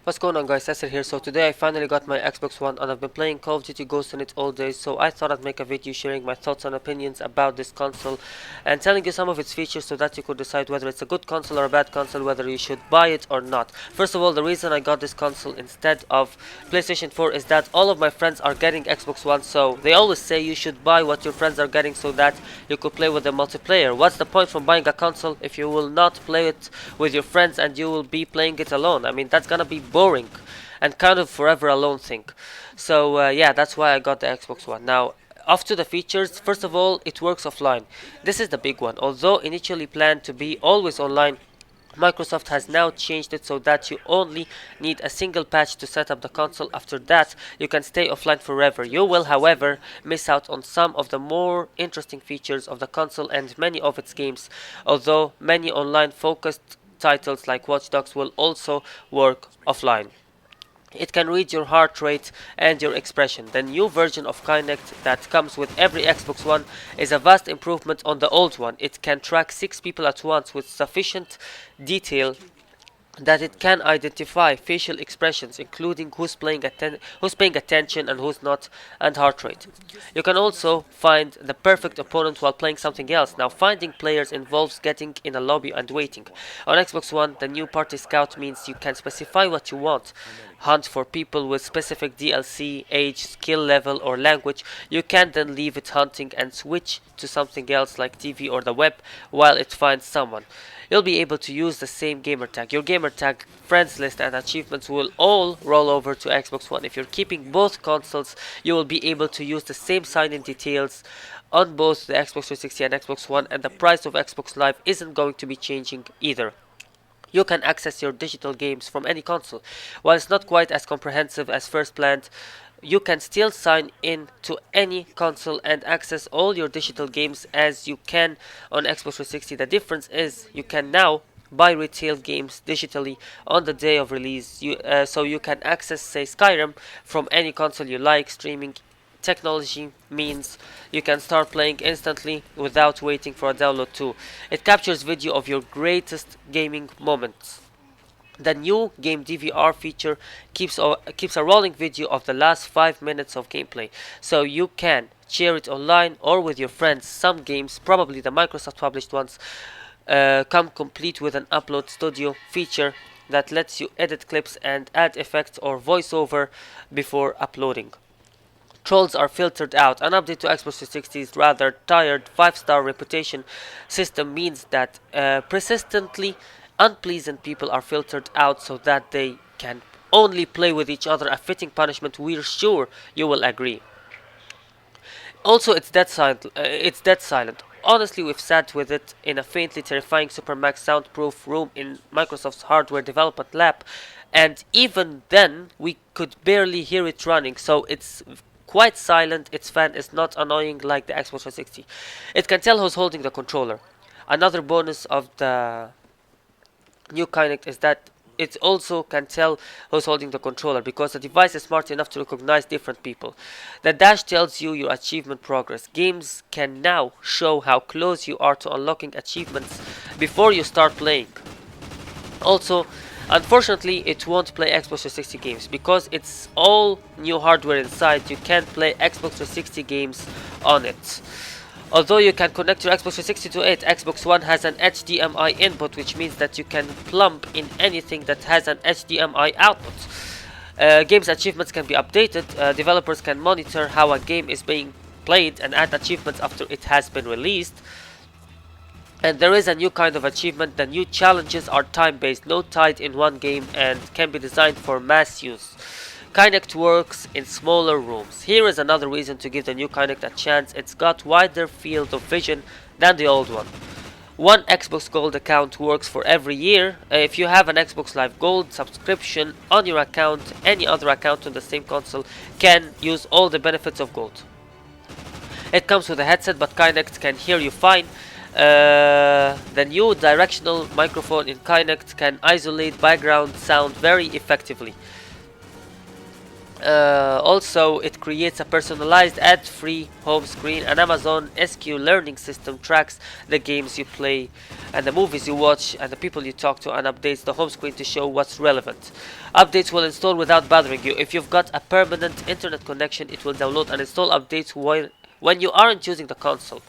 What's going on, guys? Cecil here. So today I finally got my Xbox One and I've been playing Call of Duty Ghosts on it all day, so I thought I'd make a video sharing my thoughts and opinions about this console and telling you some of its features so that you could decide whether it's a good console or a bad console, whether you should buy it or not. First of all, the reason I got this console instead of PlayStation 4 is that all of my friends are getting Xbox One, so they always say you should buy what your friends are getting so that you could play with them multiplayer. What's the point from buying a console if you will not play it with your friends and you will be playing it alone? I mean, that's gonna be boring and kind of forever alone thing. So yeah, that's why I got the Xbox One. Now, off to the features. First of all, it works offline. This is the big one. Although initially planned to be always online, Microsoft has now changed it so that you only need a single patch to set up the console. After that, you can stay offline forever. You will, however, miss out on some of the more interesting features of the console and many of its games, although many online focused titles like Watch Dogs will also work offline. It can read your heart rate and your expression. The new version of Kinect that comes with every Xbox One is a vast improvement on the old one. It can track 6 people at once with sufficient detail that it can identify facial expressions, including who's paying attention and who's not, and heart rate. You can also find the perfect opponent while playing something else. Now, finding players involves getting in a lobby and waiting. On Xbox One, the new Party Scout means you can specify what you want. Hunt for people with specific DLC, age, skill level, or language. You can then leave it hunting and switch to something else like TV or the web while it finds someone. You'll be able to use the same gamertag. Your gamertag, friends list, and achievements will all roll over to Xbox One. If you're keeping both consoles, you will be able to use the same sign-in details on both the Xbox 360 and Xbox One, and the price of Xbox Live isn't going to be changing either. You can access your digital games from any console. While it's not quite as comprehensive as first planned, you can still sign in to any console and access all your digital games as you can on Xbox 360. The difference is you can now buy retail games digitally on the day of release, so you can access, say, Skyrim from any console you like. Streaming technology means you can start playing instantly without waiting for a download too. It captures video of your greatest gaming moments. The new game DVR feature keeps a rolling video of the last 5 minutes of gameplay, so you can share it online or with your friends. Some games, probably the Microsoft published ones, come complete with an upload studio feature that lets you edit clips and add effects or voiceover before uploading. Trolls are filtered out. An update to Xbox 360's rather tired 5-star reputation system means that persistently unpleasant people are filtered out so that they can only play with each other. A fitting punishment, we're sure you will agree. Also, it's dead silent. Honestly, we've sat with it in a faintly terrifying Supermax soundproof room in Microsoft's hardware development lab, and even then we could barely hear it running, so it's quite silent. Its fan is not annoying like the Xbox 360. It can tell who's holding the controller. Another bonus of the new Kinect is that it also can tell who's holding the controller because the device is smart enough to recognize different people. The dash tells you your achievement progress. Games can now show how close you are to unlocking achievements before you start playing. Also, unfortunately, it won't play Xbox 360 games because it's all new hardware inside. You can't play Xbox 360 games on it. Although you can connect your Xbox 360 to it, Xbox One has an HDMI input, which means that you can plumb in anything that has an HDMI output. Games achievements can be updated. Developers can monitor how a game is being played and add achievements after it has been released. And there is a new kind of achievement. The new challenges are time-based, not tied in one game, and can be designed for mass use. Kinect works in smaller rooms. Here is another reason to give the new Kinect a chance. It's got wider field of vision than the old one. One Xbox Gold account works for every year. If you have an Xbox Live Gold subscription on your account, any other account on the same console can use all the benefits of Gold. It comes with a headset, but Kinect can hear you fine. The new directional microphone in Kinect can isolate background sound very effectively. Also, it creates a personalized ad-free home screen. An Amazon SQ learning system tracks the games you play and the movies you watch and the people you talk to, and updates the home screen to show what's relevant. Updates will install without bothering you. If you've got a permanent internet connection, it will download and install updates when you aren't using the console.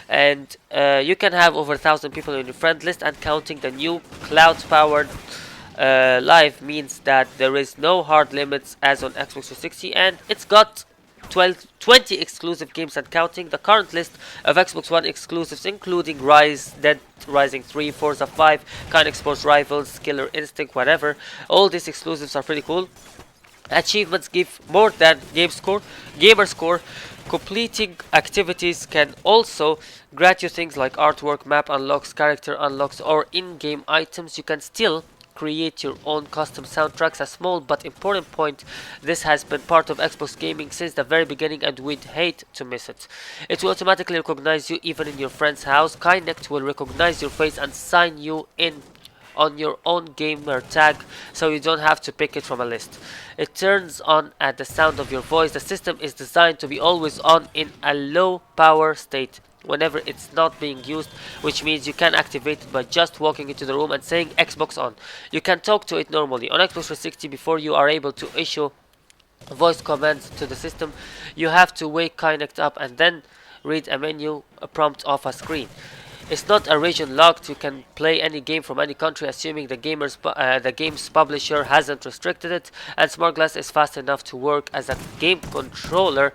And you can have over 1,000 people in your friend list and counting. The new cloud-powered live means that there is no hard limits as on Xbox 360, and it's got 20 exclusive games and counting. The current list of Xbox One exclusives including Dead Rising 3, Forza 5, Kind Sports Rivals, Killer Instinct, whatever. All these exclusives are pretty cool. Achievements give more than gamer score. Completing activities can also grant you things like artwork, map unlocks, character unlocks, or in-game items. You can still create your own custom soundtracks. A small but important point: this has been part of Xbox gaming since the very beginning, and we'd hate to miss it. It will automatically recognize you even in your friend's house. Kinect will recognize your face and sign you in on your own gamer tag, so you don't have to pick it from a list. It turns on at the sound of your voice. The system is designed to be always on in a low power state whenever it's not being used, which means you can activate it by just walking into the room and saying Xbox on. You can talk to it normally. On Xbox 360, before you are able to issue voice commands to the system, you have to wake Kinect up and then read a menu prompt off a screen. It's not a region locked. You can play any game from any country, assuming the game's publisher hasn't restricted it. And Smart Glass is fast enough to work as a game controller.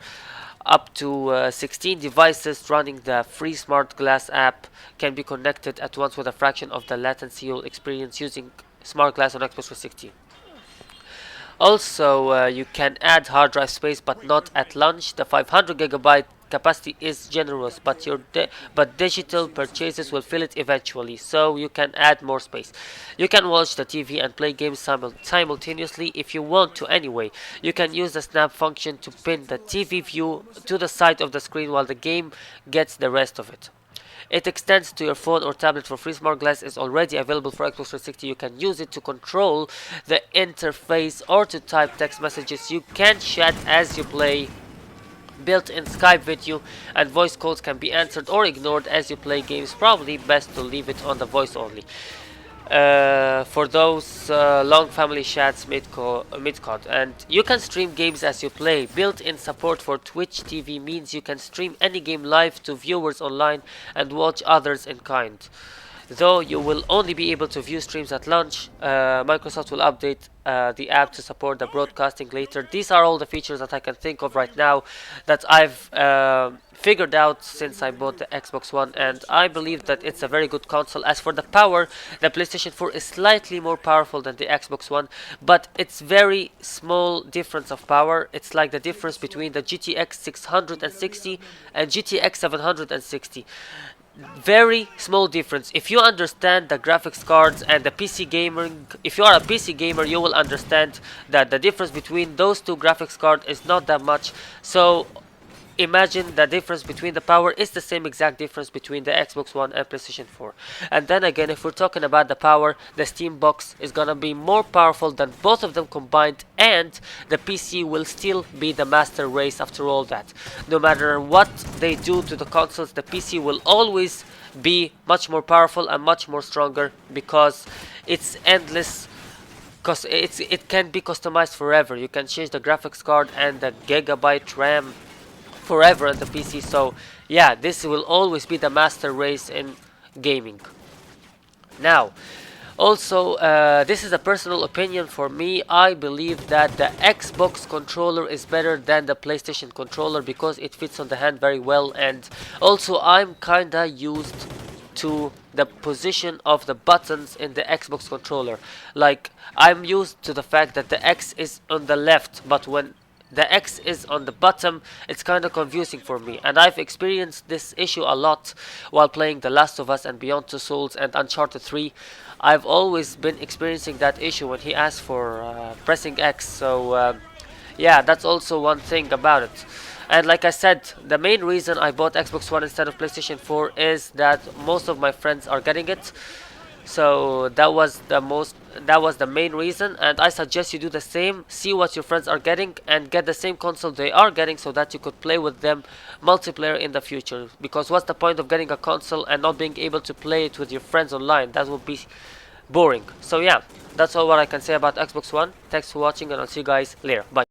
Up to 16 devices running the free Smart Glass app can be connected at once with a fraction of the latency you'll experience using Smart Glass on Xbox 360. Also, you can add hard drive space, but not at launch. The 500 GB capacity is generous, but digital purchases will fill it eventually, so you can add more space. You can watch the TV and play games simultaneously if you want to anyway. You can use the snap function to pin the TV view to the side of the screen while the game gets the rest of it. It extends to your phone or tablet for free. Smart Glass is already available for Xbox 360. You can use it to control the interface or to type text messages. You can chat as you play. Built-in Skype video and voice calls can be answered or ignored as you play games. Probably best to leave it on the voice only. For those long family chats mid-cod. And you can stream games as you play. Built-in support for Twitch TV means you can stream any game live to viewers online and watch others in kind. Though you will only be able to view streams at launch, Microsoft will update the app to support the broadcasting later. These are all the features that I can think of right now that I've figured out since I bought the Xbox One, and I believe that it's a very good console. As for the power, the PlayStation 4 is slightly more powerful than the Xbox One, but it's very small difference of power. It's like the difference between the GTX 660 and GTX 760. Very small difference. If you understand the graphics cards and the PC gaming, if you are a PC gamer, you will understand that the difference between those two graphics cards is not that much. So imagine the difference between the power is the same exact difference between the Xbox One and PlayStation 4. And then again, if we're talking about the power, the Steam box is gonna be more powerful than both of them combined, and the PC will still be the master race after all that. No matter what they do to the consoles, the PC will always be much more powerful and much more stronger because it's endless. Because it can be customized forever. You can change the graphics card and the gigabyte RAM forever on the PC. So yeah, this will always be the master race in gaming. Now, also, this is a personal opinion for me. I believe that the Xbox controller is better than the PlayStation controller because it fits on the hand very well, and also I'm kinda used to the position of the buttons in the Xbox controller. Like, I'm used to the fact that the X is on the left, but when the X is on the bottom, it's kind of confusing for me, and I've experienced this issue a lot while playing The Last of Us and Beyond Two Souls and Uncharted 3. I've always been experiencing that issue when he asks for pressing X, so yeah, that's also one thing about it. And like I said, the main reason I bought Xbox One instead of PlayStation 4 is that most of my friends are getting it. So that was the main reason, and I suggest you do the same. See what your friends are getting and get the same console they are getting, so that you could play with them multiplayer in the future. Because what's the point of getting a console and not being able to play it with your friends online? That would be boring. So yeah, that's all what I can say about Xbox One. Thanks for watching, and I'll see you guys later. Bye.